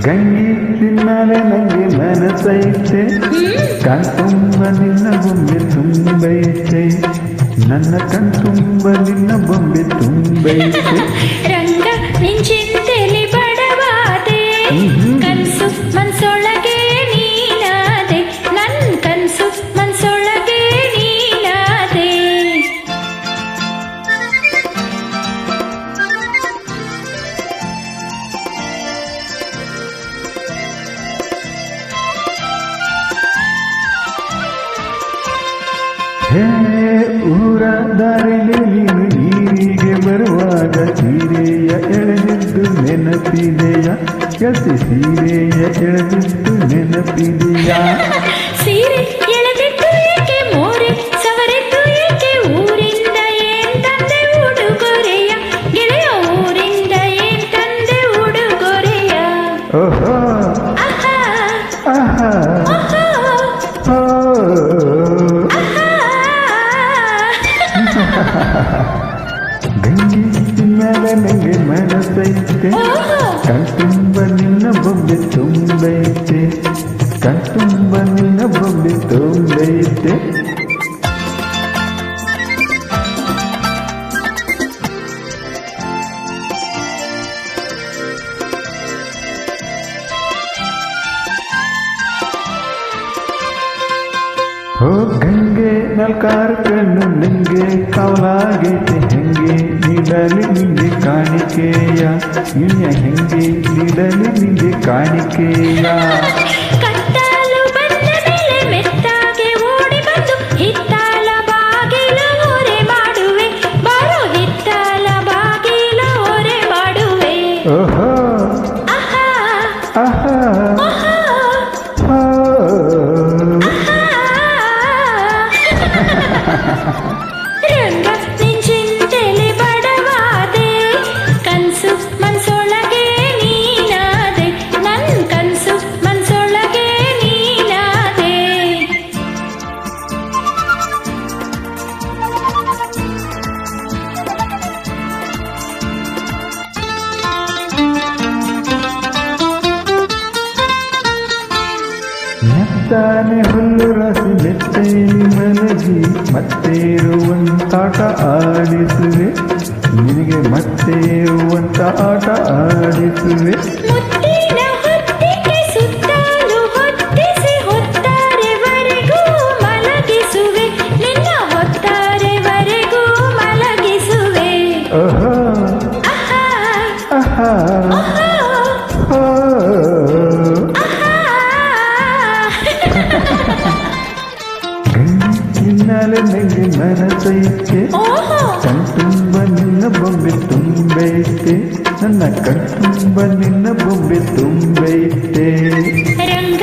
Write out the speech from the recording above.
ಗಂಗಿ ತಿನ್ನಲೆ ನಂಗೆ ಮನಸೈತೆ ಕಣ್ತುಂಬ ನಿನ್ನ ಬೊಂಬೆ ತುಂಬೈತೆ ನನ್ನ ಕಣ್ತುಂಬ ನಿನ್ನ ಬೊಂಬೆ ತುಂಬೈತೆ ರಂಗ ನಿಂಚಿಂತೆಲಿ ಬಡವಾದೆ ಕನ್ಸು ಮನ್ಸೊಳಗೆ ನೀನಾದೆ ನನ್ ಕನ್ಸು ಮನ್ಸೊಳಗೆ ನೀನಾದೆ ಹೇ ಊರ ದಾರಿಲಿ ನೀನು ನೀರಿಗೆ ಬರುವಾಗ ಸೀರೆಯ ಎಳೆದಿದ್ದು ನೆನಪಿದೆಯ ಕಸಿ ಸೀರೆಯ ಎಳೆದಿದ್ದು ನೆನಪಿದೆಯ ಸೀರೆ ಎಳೆದಿದ್ದು ಏಕೆ ಮೋರೆ ಸವರಿದ್ದು ಏಕೆ ಊರಿಂದ ಏನ್ ತಂದೆ ಉಡುಗೊರೆಯ ಗೆಳೆಯ ಊರಿಂದ ಏನ್ ತಂದೆ ಉಡುಗೊರೆಯ ಓಹೋ ಆಹಾ ಆಹಾ ಆಹಾ ಓ ಗಂಗಿ ತಿನ್ನಲೆ ನಂಗೆ ಮನಸೈತೆ ಕಣ್ತುಂಬ ನಿನ್ನ ಬೊಂಬೆ ತುಂಬೈತೆ ಕಣ್ತುಂಬ ನಿನ್ನ ಬೊಂಬೆ ತುಂಬೈತೆ ಓ ಗಂಗೆ ನಾಲ್ಕಾರು ಕಣ್ಣು ನಿಂಗೆ ಕಾವಲಾಗೈತೆ ಹೆಂಗೆ ನೀಡಲಿ ನಿಂಗೆ ಕಾಣಿಕೆಯ ಇಳಿಯ ಹೆಂಗೆ ನೀಡಲಿ ನಿಂಗೆ ಕಾಣಿಕೆಯ ಕತ್ತಲು ಬಂದ ಮೇಲೆ ಮೆತ್ತಾಗೆ ಓಡಿ ಬಂದು ಹಿತ್ತಾಲ ಬಾಗಿಲ ಹೊರೆ ಮಾಡುವೆ ಬಾರೋ ಹಿತ್ತಾಲ ಬಾಗಿಲ ಹೊರೆ ಮಾಡುವೆ ಓಹೋ ಆಹಾ ಆಹಾ ಆಹಾ ಓ ರಂಗ ನಿಂಚಿಂತೆಲಿ ಬಡವಾದೆ ಕನ್ಸು ಮನ್ಸೊಳಗೆ ನೀನಾದೆ ನನ್ ಕನ್ಸು ಮನ್ಸೊಳಗೆ ನೀನಾದೆ ಮೆತ್ತಾನೆ ಹುಲ್ಲು ರಸಿ ಮೆತ್ತೇಲಿ ಮಲಗಿ ಮತ್ತೇರುವಂತಾಟ ಆಡಿಸುವೆ ನಿನಗೆ ಮತ್ತೇರುವಂತ ಆಟ ಆಡಿಸುವೆ ಮುತ್ತಿನ ಹೊತ್ತಿಗೆ ಸುತ್ತಲೂ ಹೊತ್ತಿಸಿ ಹೊತ್ತಾರೆವರೆಗೂ ಮಲಗಿಸುವೆ ನಿನ್ನ ಹೊತ್ತಾರೆವರೆಗೂ ಮಲಗಿಸುವೆ ಓಹೋ ಆಹಾ ಆಹಾ ಆಹಾ ಓ ಗಂಗಿ ತಿನ್ನಲೆ ನಂಗೆ ಮನಸೈತೆ ಓಹೋ ಕಣ್ತುಂಬ ನಿನ್ನ ಬೊಂಬೆ ತುಂಬೈತೆ ನನ್ನ ಕಣ್ತುಂಬ ನಿನ್ನ ಬೊಂಬೆ ತುಂಬೈತೆ ರಂಗ